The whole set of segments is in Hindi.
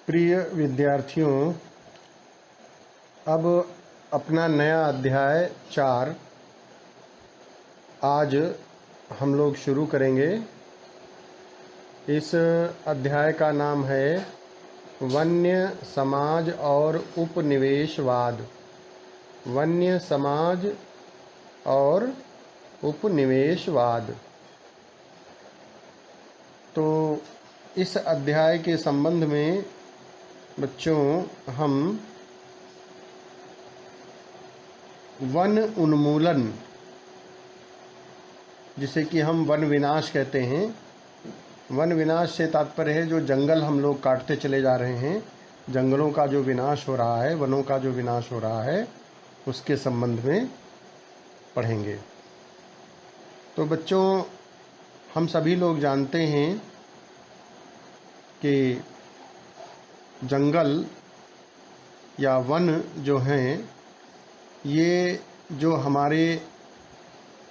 प्रिय विद्यार्थियों, अब अपना नया अध्याय 4 आज हम लोग शुरू करेंगे। इस अध्याय का नाम है वन्य समाज और उपनिवेशवाद। वन्य समाज और उपनिवेशवाद। तो इस अध्याय के संबंध में बच्चों हम वन उन्मूलन, जिसे कि हम वन विनाश कहते हैं, वन विनाश से तात्पर्य है जो जंगल हम लोग काटते चले जा रहे हैं, जंगलों का जो विनाश हो रहा है, वनों का जो विनाश हो रहा है, उसके संबंध में पढ़ेंगे। तो बच्चों, हम सभी लोग जानते हैं कि जंगल या वन जो हैं, ये जो हमारे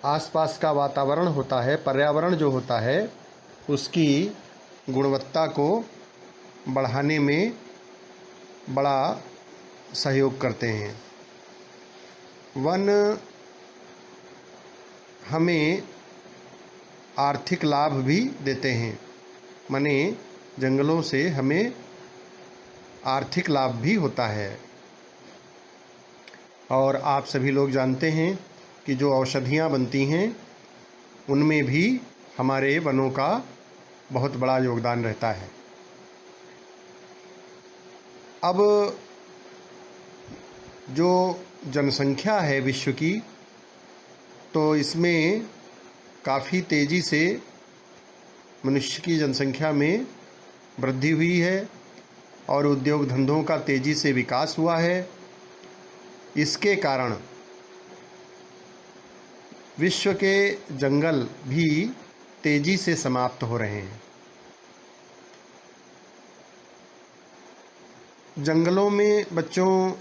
आसपास का वातावरण होता है, पर्यावरण जो होता है, उसकी गुणवत्ता को बढ़ाने में बड़ा सहयोग करते हैं। वन हमें आर्थिक लाभ भी देते हैं, माने जंगलों से हमें आर्थिक लाभ भी होता है। और आप सभी लोग जानते हैं कि जो औषधियाँ बनती हैं, उनमें भी हमारे वनों का बहुत बड़ा योगदान रहता है। अब जो जनसंख्या है विश्व की, तो इसमें काफ़ी तेज़ी से मनुष्य की जनसंख्या में वृद्धि हुई है और उद्योग धंधों का तेज़ी से विकास हुआ है। इसके कारण विश्व के जंगल भी तेज़ी से समाप्त हो रहे हैं। जंगलों में बच्चों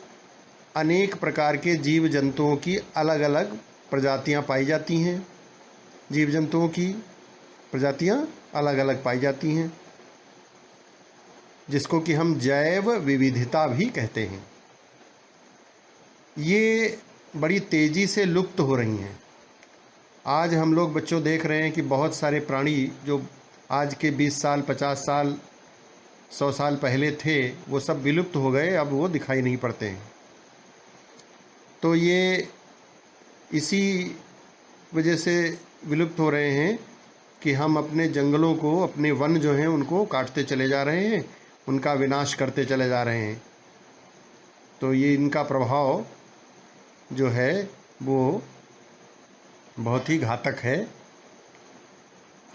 अनेक प्रकार के जीव जंतुओं की अलग अलग प्रजातियां पाई जाती हैं। जीव जंतुओं की प्रजातियां अलग अलग पाई जाती हैं, जिसको कि हम जैव विविधता भी कहते हैं। ये बड़ी तेज़ी से लुप्त हो रही हैं। आज हम लोग बच्चों देख रहे हैं कि बहुत सारे प्राणी जो आज के 20 साल, 50 साल, 100 साल पहले थे, वो सब विलुप्त हो गए, अब वो दिखाई नहीं पड़ते हैं। तो ये इसी वजह से विलुप्त हो रहे हैं कि हम अपने जंगलों को, अपने वन जो हैं, उनको काटते चले जा रहे हैं, उनका विनाश करते चले जा रहे हैं। तो ये इनका प्रभाव जो है वो बहुत ही घातक है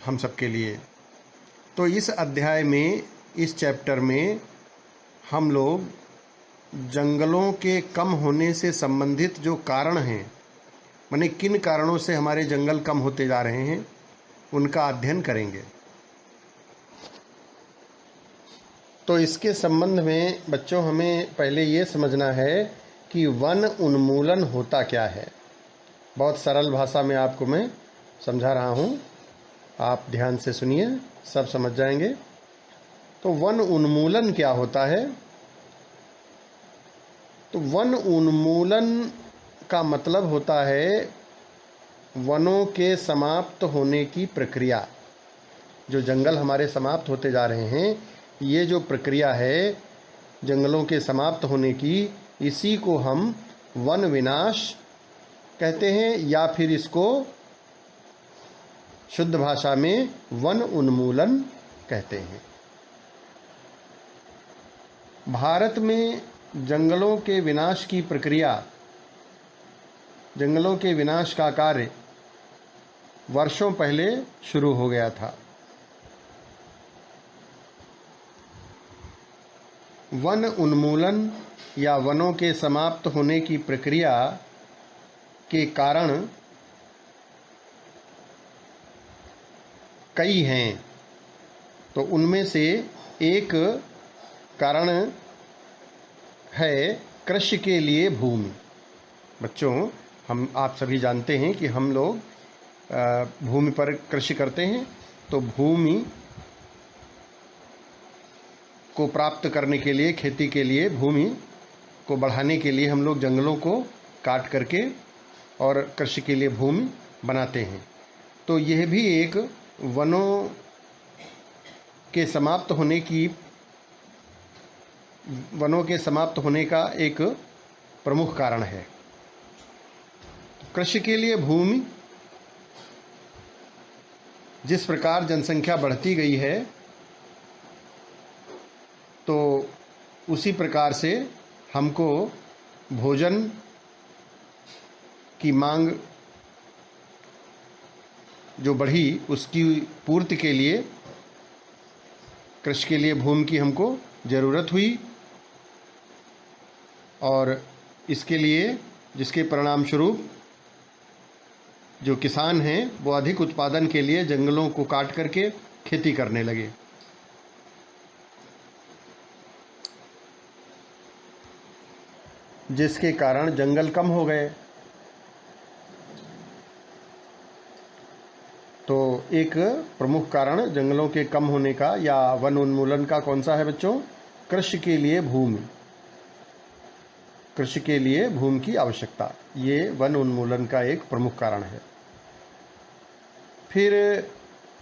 हम सबके लिए। तो इस अध्याय में, इस चैप्टर में हम लोग जंगलों के कम होने से संबंधित जो कारण हैं, माने किन कारणों से हमारे जंगल कम होते जा रहे हैं, उनका अध्ययन करेंगे। तो इसके संबंध में बच्चों हमें पहले ये समझना है कि वन उन्मूलन होता क्या है। बहुत सरल भाषा में आपको मैं समझा रहा हूँ, आप ध्यान से सुनिए, सब समझ जाएंगे। तो वन उन्मूलन क्या होता है? तो वन उन्मूलन का मतलब होता है वनों के समाप्त होने की प्रक्रिया। जो जंगल हमारे समाप्त होते जा रहे हैं, ये जो प्रक्रिया है जंगलों के समाप्त होने की, इसी को हम वन विनाश कहते हैं, या फिर इसको शुद्ध भाषा में वन उन्मूलन कहते हैं। भारत में जंगलों के विनाश की प्रक्रिया, जंगलों के विनाश का कार्य वर्षों पहले शुरू हो गया था। वन उन्मूलन या वनों के समाप्त होने की प्रक्रिया के कारण कई हैं। तो उनमें से एक कारण है कृषि के लिए भूमि। बच्चों, आप सभी जानते हैं कि हम लोग भूमि पर कृषि करते हैं। तो भूमि को प्राप्त करने के लिए, खेती के लिए, भूमि को बढ़ाने के लिए हम लोग जंगलों को काट करके और कृषि के लिए भूमि बनाते हैं। तो यह भी एक वनों के समाप्त होने का एक प्रमुख कारण है। कृषि के लिए भूमि, जिस प्रकार जनसंख्या बढ़ती गई है तो उसी प्रकार से हमको भोजन की मांग जो बढ़ी, उसकी पूर्ति के लिए कृषि के लिए भूमि की हमको ज़रूरत हुई, और इसके लिए जिसके परिणाम स्वरूप जो किसान हैं वो अधिक उत्पादन के लिए जंगलों को काट करके खेती करने लगे। जिसके कारण जंगल कम हो गए। तो एक प्रमुख कारण जंगलों के कम होने का या वन उन्मूलन का कौन सा है बच्चों? कृषि के लिए भूमि, कृषि के लिए भूमि की आवश्यकता, ये वन उन्मूलन का एक प्रमुख कारण है। फिर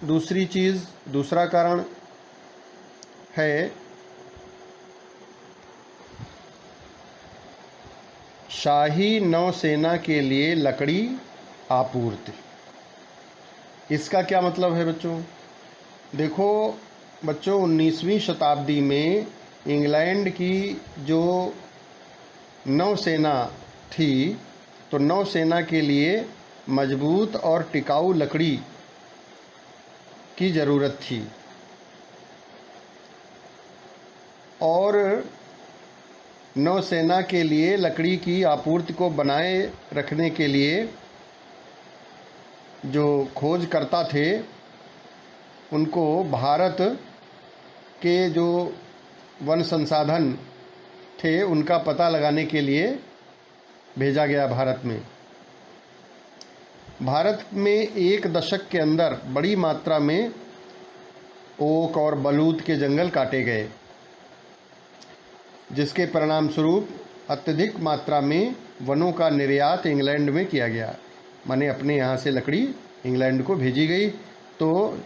दूसरा कारण है शाही नौसेना के लिए लकड़ी आपूर्ति। इसका क्या मतलब है बच्चों? देखो बच्चों, 19वीं शताब्दी में इंग्लैंड की जो नौसेना थी, तो नौसेना के लिए मजबूत और टिकाऊ लकड़ी की ज़रूरत थी, और नौसेना के लिए लकड़ी की आपूर्ति को बनाए रखने के लिए जो खोजकर्ता थे उनको भारत के जो वन संसाधन थे उनका पता लगाने के लिए भेजा गया भारत में। भारत में एक दशक के अंदर बड़ी मात्रा में ओक और बलूत के जंगल काटे गए, जिसके परिणाम स्वरूप अत्यधिक मात्रा में वनों का निर्यात इंग्लैंड में किया गया। माने अपने यहाँ से लकड़ी इंग्लैंड को भेजी गई। तो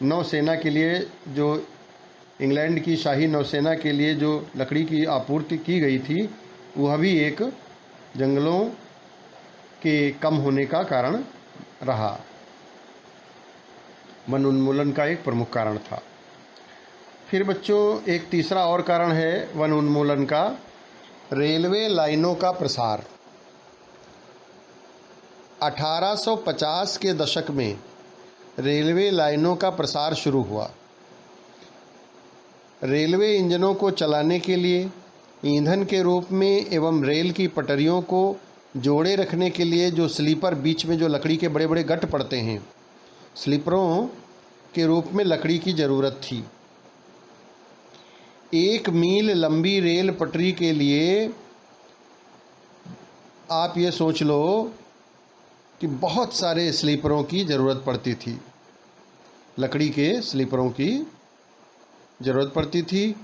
नौसेना के लिए, जो इंग्लैंड की शाही नौसेना के लिए जो लकड़ी की आपूर्ति की गई थी, वह भी एक जंगलों के कम होने का कारण रहा, वन उन्मूलन का एक प्रमुख कारण था। फिर बच्चों एक तीसरा और कारण है वन उन्मूलन का, रेलवे लाइनों का प्रसार। 1850 के दशक में रेलवे लाइनों का प्रसार शुरू हुआ। रेलवे इंजनों को चलाने के लिए ईंधन के रूप में एवं रेल की पटरियों को जोड़े रखने के लिए जो स्लीपर, बीच में जो लकड़ी के बड़े बड़े गट पड़ते हैं, स्लीपरों के रूप में लकड़ी की ज़रूरत थी। 1 मील लंबी रेल पटरी के लिए आप ये सोच लो कि बहुत सारे स्लीपरों की ज़रूरत पड़ती थी, लकड़ी के स्लीपरों की ज़रूरत पड़ती थी।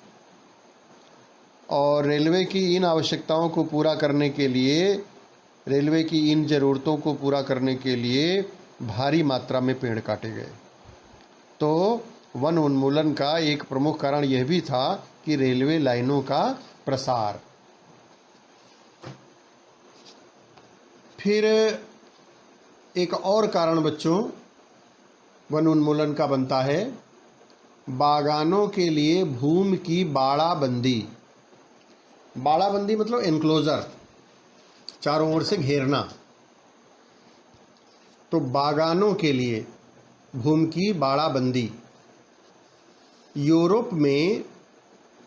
और रेलवे की इन आवश्यकताओं को पूरा करने के लिए, रेलवे की इन ज़रूरतों को पूरा करने के लिए भारी मात्रा में पेड़ काटे गए। तो वन उन्मूलन का एक प्रमुख कारण यह भी था कि रेलवे लाइनों का प्रसार। फिर एक और कारण बच्चों वन उन्मूलन का बनता है, बागानों के लिए भूमि की बाड़ाबंदी। बाड़ाबंदी मतलब एनक्लोजर, चारों ओर से घेरना। तो बागानों के लिए भूमि की बाड़ाबंदी। यूरोप में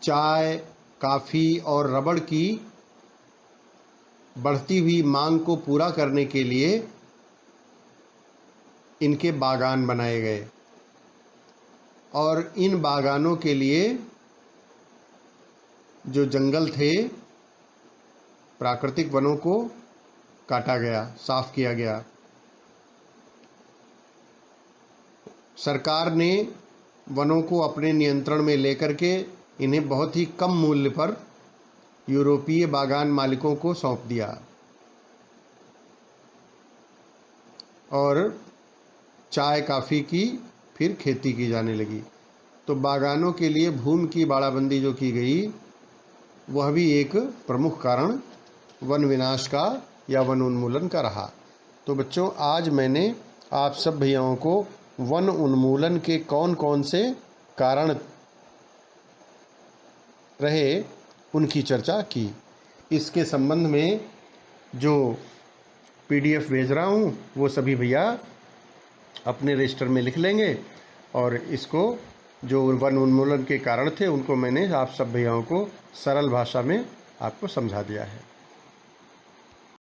चाय, कॉफ़ी और रबड़ की बढ़ती हुई मांग को पूरा करने के लिए इनके बागान बनाए गए, और इन बागानों के लिए जो जंगल थे, प्राकृतिक वनों को काटा गया, साफ किया गया। सरकार ने वनों को अपने नियंत्रण में लेकर के इन्हें बहुत ही कम मूल्य पर यूरोपीय बागान मालिकों को सौंप दिया और चाय कॉफ़ी की फिर खेती की जाने लगी। तो बागानों के लिए भूमि की बाड़ाबंदी जो की गई, वह भी एक प्रमुख कारण वन विनाश का या वन उन्मूलन का रहा। तो बच्चों, आज मैंने आप सब भैयाओं को वन उन्मूलन के कौन कौन से कारण रहे उनकी चर्चा की। इसके संबंध में जो PDF भेज रहा हूँ वो सभी भैया अपने रजिस्टर में लिख लेंगे, और इसको जो वन उन्मूलन के कारण थे उनको मैंने आप सब भैयाओं को सरल भाषा में आपको समझा दिया है।